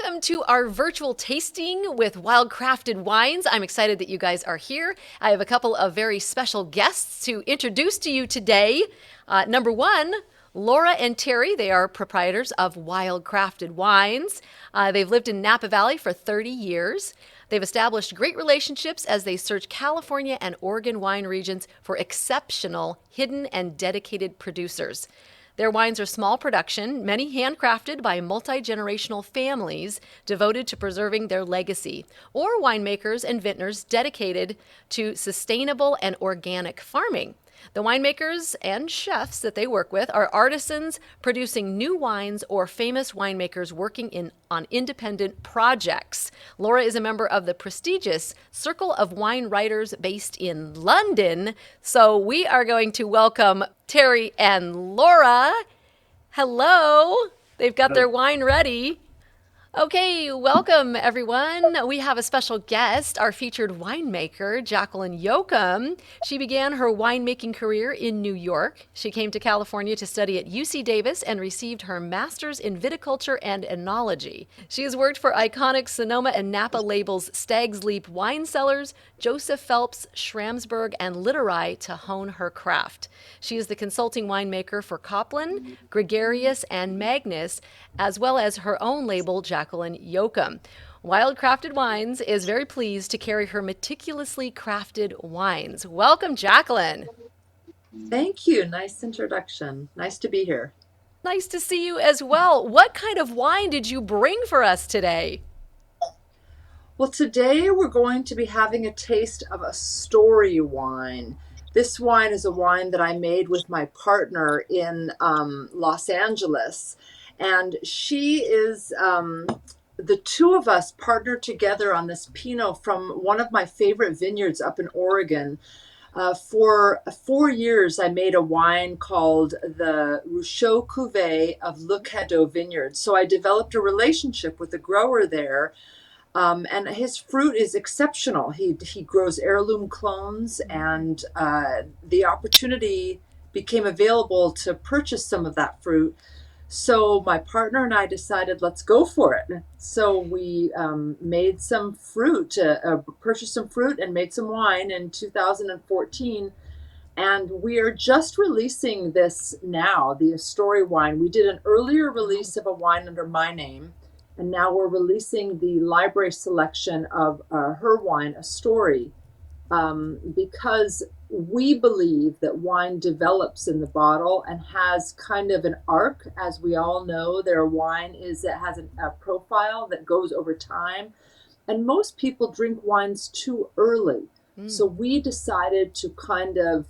welcome to our virtual tasting with Wild Crafted Wines. I'm excited that you guys are here. I have a couple of very special guests to introduce to you today. Number one, Laura and Terry. They are proprietors of Wild Crafted Wines. They've lived in Napa Valley for 30 years. They've established great relationships as they search California and Oregon wine regions for exceptional, hidden, and dedicated producers. Their wines are small production, many handcrafted by multi-generational families devoted to preserving their legacy, or winemakers and vintners dedicated to sustainable and organic farming. The winemakers and chefs that they work with are artisans producing new wines or famous winemakers working on independent projects. Laura is a member of the prestigious Circle of Wine Writers based in London. So we are going to welcome Terry and Laura. Hello. They've got their wine ready. Okay, welcome everyone. We have a special guest, our featured winemaker, Jacqueline Yoakum. She began her winemaking career in New York. She came to California to study at UC Davis and received her master's in viticulture and enology. She has worked for iconic Sonoma and Napa labels Stag's Leap Wine Cellars, Joseph Phelps, Schramsberg, and Literai to hone her craft. She is the consulting winemaker for Copland, Gregarious, and Magnus, as well as her own label, Jacqueline Yoakum. Wild Crafted Wines is very pleased to carry her meticulously crafted wines. Welcome, Jacqueline. Thank you. Nice introduction. Nice to be here. Nice to see you as well. What kind of wine did you bring for us today? Well, today we're going to be having a taste of a story wine. This wine is a wine that I made with my partner in Los Angeles. And she is, the two of us partnered together on this Pinot from one of my favorite vineyards up in Oregon. For 4 years, I made a wine called the Rochot Cuvée of Le Cadeau Vineyard. So I developed a relationship with the grower there, and his fruit is exceptional. He grows heirloom clones, and the opportunity became available to purchase some of that fruit. So my partner and I decided, let's go for it. So we made some fruit, purchased some fruit and made some wine in 2014. And we are just releasing this now, the Astoria wine. We did an earlier release of a wine under my name, and now we're releasing the library selection of her wine, Astoria, because we believe that wine develops in the bottle and has kind of an arc. As we all know, their wine has a profile that goes over time, and most people drink wines too early. So we decided to kind of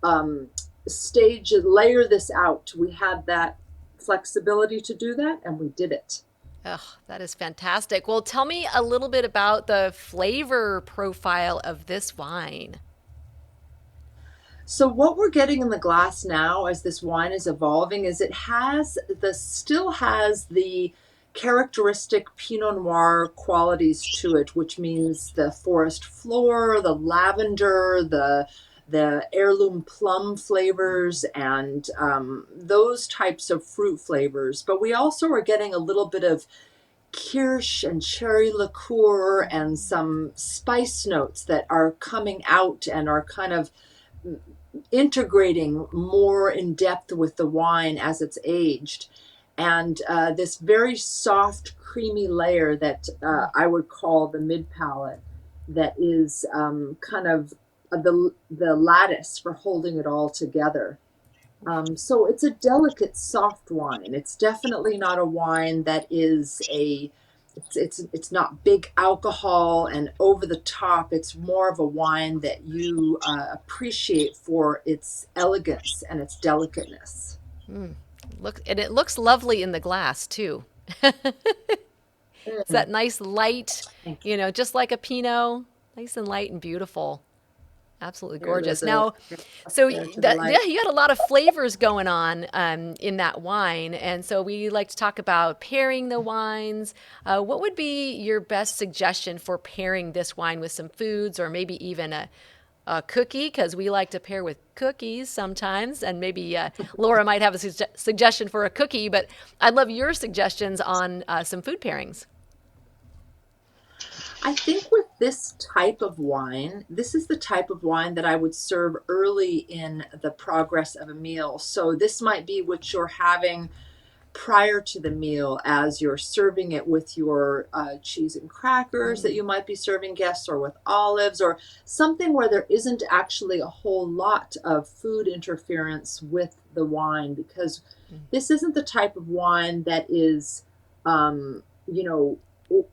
layer this out. We had that flexibility to do that, and we did it. Oh, that is fantastic. Well, tell me a little bit about the flavor profile of this wine. So what we're getting in the glass now as this wine is evolving is still has the characteristic Pinot Noir qualities to it, which means the forest floor, the lavender, the heirloom plum flavors, and those types of fruit flavors. But we also are getting a little bit of kirsch and cherry liqueur and some spice notes that are coming out and are kind of integrating more in depth with the wine as it's aged. And this very soft, creamy layer that I would call the mid palate, that is kind of the lattice for holding it all together. So it's a delicate, soft wine. It's definitely not a wine that is it's not big alcohol and over the top. It's more of a wine that you appreciate for its elegance and its delicateness. And it looks lovely in the glass too. It's Mm, that nice light, thank just like a Pinot, nice and light and beautiful. Absolutely you. Here, gorgeous. there's a Now, so there to the yeah, light. you got a lot of flavors going on in that wine, and so we like to talk about pairing the wines. What would be your best suggestion for pairing this wine with some foods, or maybe even a cookie? Because we like to pair with cookies sometimes, and maybe Laura might have a suggestion for a cookie. But I'd love your suggestions on some food pairings. I think with this type of wine, this is the type of wine that I would serve early in the progress of a meal. So this might be what you're having prior to the meal as you're serving it with your cheese and crackers that Mm, you might be serving guests, or with olives, or something where there isn't actually a whole lot of food interference with the wine, because mm. this isn't the type of wine that is you know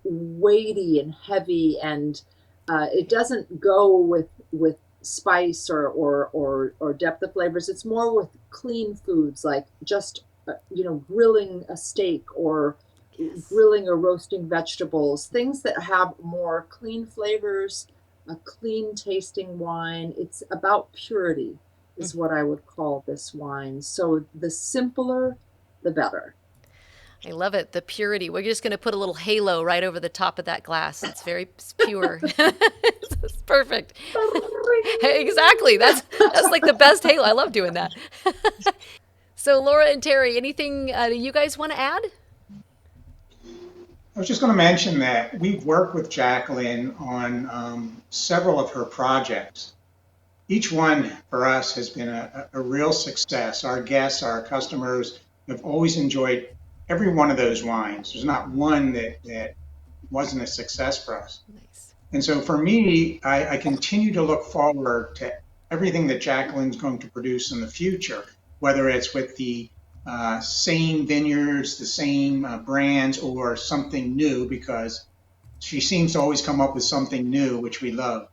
weighty and heavy, and it Okay. doesn't go with spice or depth of flavors. It's more with clean foods, like just grilling a steak, or Yes. grilling or roasting vegetables, things that have more clean flavors, a clean tasting wine. It's about purity, Mm. is what I would call this wine. So the simpler, the better. I love it. The purity. We're just going to put a little halo right over the top of that glass. It's very pure. It's perfect. Exactly. That's like the best halo. I love doing that. So, Laura and Terry, anything that you guys want to add? I was just going to mention that we've worked with Jacqueline on several of her projects. Each one for us has been a real success. Our guests, our customers have always enjoyed every one of those wines. There's not one that wasn't a success for us. Nice. And so for me, I continue to look forward to everything that Jacqueline's going to produce in the future, whether it's with the same vineyards, the same brands, or something new, because she seems to always come up with something new, which we love.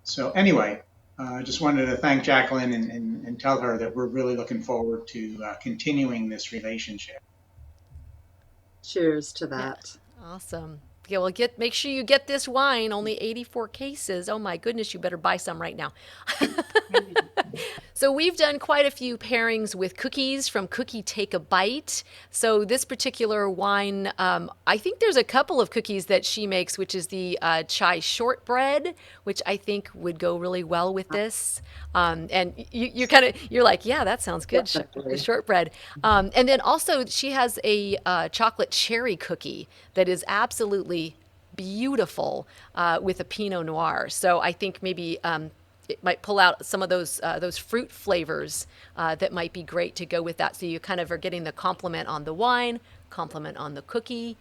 So anyway, I just wanted to thank Jacqueline and tell her that we're really looking forward to continuing this relationship. Cheers to Yeah. that. Awesome. Yeah, well, make sure you get this wine. Only 84 cases. Oh my goodness, you better buy some right now. So we've done quite a few pairings with cookies from Cookie Take a Bite. So this particular wine, I think there's a couple of cookies that she makes, which is the chai shortbread, which I think would go really well with this. And you're like, yeah, that sounds good, Definitely. shortbread. And then also she has a chocolate cherry cookie that is absolutely beautiful with a Pinot Noir. So I think maybe it might pull out some of those fruit flavors that might be great to go with that. So you kind of are getting the compliment on the wine, compliment on the cookie.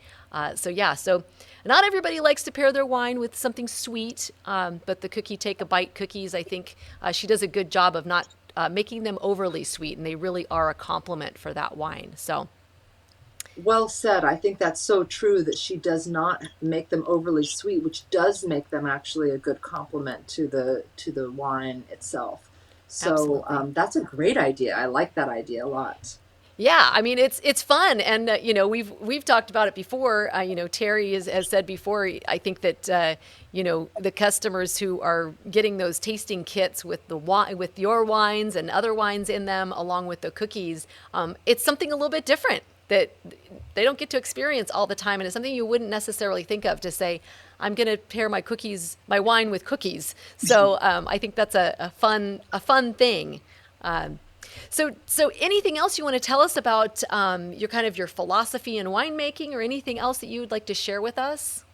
So yeah, so not everybody likes to pair their wine with something sweet, but the Cookie Take a Bite cookies, I think she does a good job of not making them overly sweet, and they really are a compliment for that wine. So Well said. I think that's so true, that she does not make them overly sweet, which does make them actually a good complement to the wine itself. So absolutely. that's a great idea. I like that idea a lot. Yeah, I mean it's fun, and we've talked about it before. Terry has said before. I think that the customers who are getting those tasting kits with the wine, with your wines and other wines in them, along with the cookies, it's something a little bit different that they don't get to experience all the time, and it's something you wouldn't necessarily think of to say, I'm going to pair my wine with cookies. So I think that's a fun thing. Um, so anything else you want to tell us about your philosophy in winemaking, or anything else that you would like to share with us?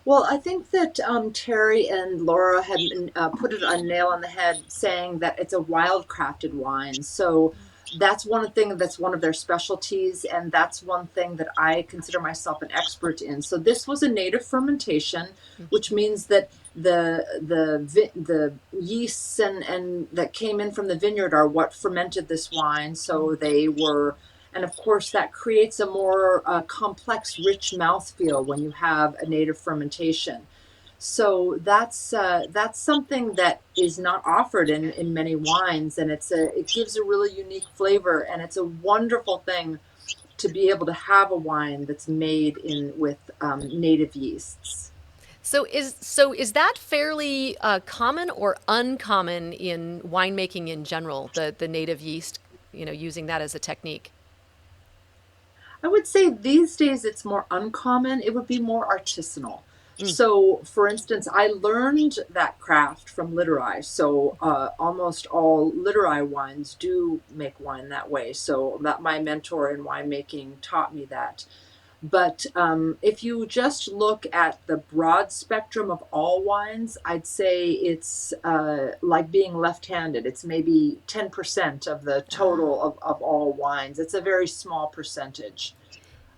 Well, I think that Terry and Laura had put it a nail on the head, saying that it's a wild crafted wine. So that's one thing that's one of their specialties, and that's one thing that I consider myself an expert in. So this was a native fermentation, which means that the yeasts and that came in from the vineyard are what fermented this wine. So they were, and of course, that creates a more complex, rich mouthfeel when you have a native fermentation. So that's something that is not offered in many wines, and it gives a really unique flavor, and it's a wonderful thing to be able to have a wine that's made in with native yeasts. So is that fairly common or uncommon in winemaking in general? The native yeast, using that as a technique. I would say these days it's more uncommon. It would be more artisanal. Mm, So, for instance, I learned that craft from Literai. So, almost all Literai wines do make wine that way. So, that my mentor in winemaking taught me that. But if you just look at the broad spectrum of all wines, I'd say it's like being left-handed. It's maybe 10% of the Ah, total of all wines. It's a very small percentage.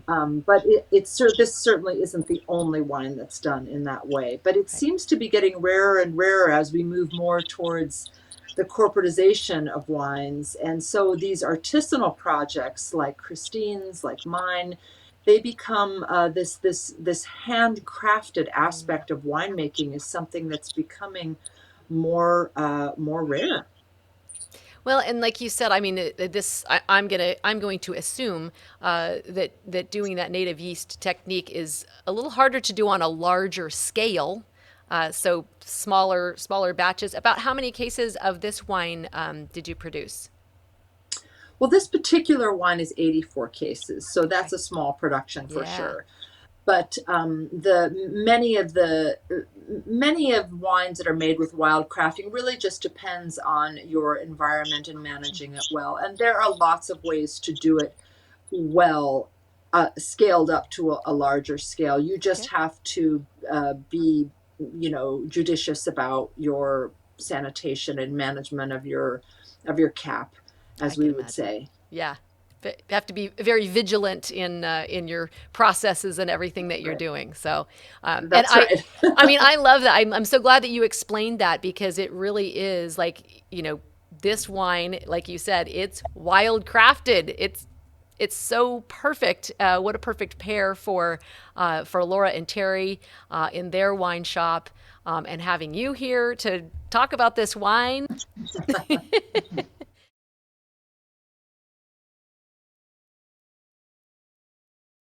But this certainly isn't the only wine that's done in that way. But it right. seems to be getting rarer and rarer as we move more towards the corporatization of wines. And so these artisanal projects like Christine's, like mine, they become this handcrafted Mm. aspect of winemaking is something that's becoming more rare. Well, and like you said, I mean, I'm going to assume that doing that native yeast technique is a little harder to do on a larger scale. So smaller batches. About how many cases of this wine did you produce? Well, this particular wine is 84 cases, so that's Okay. a small production for Yeah. sure. But the many of wines that are made with wild crafting really just depends on your environment and managing it well. And there are lots of ways to do it well, scaled up to a larger scale. You just Okay. have to be, judicious about your sanitation and management of your cap, I as we can would imagine. say. Yeah. You have to be very vigilant in your processes and everything that you're Right. doing. So, and That's right. I mean, I love that. I'm so glad that you explained that because it really is like, this wine, like you said, it's wild crafted. It's so perfect. What a perfect pair for Laura and Terry in their wine shop, and having you here to talk about this wine.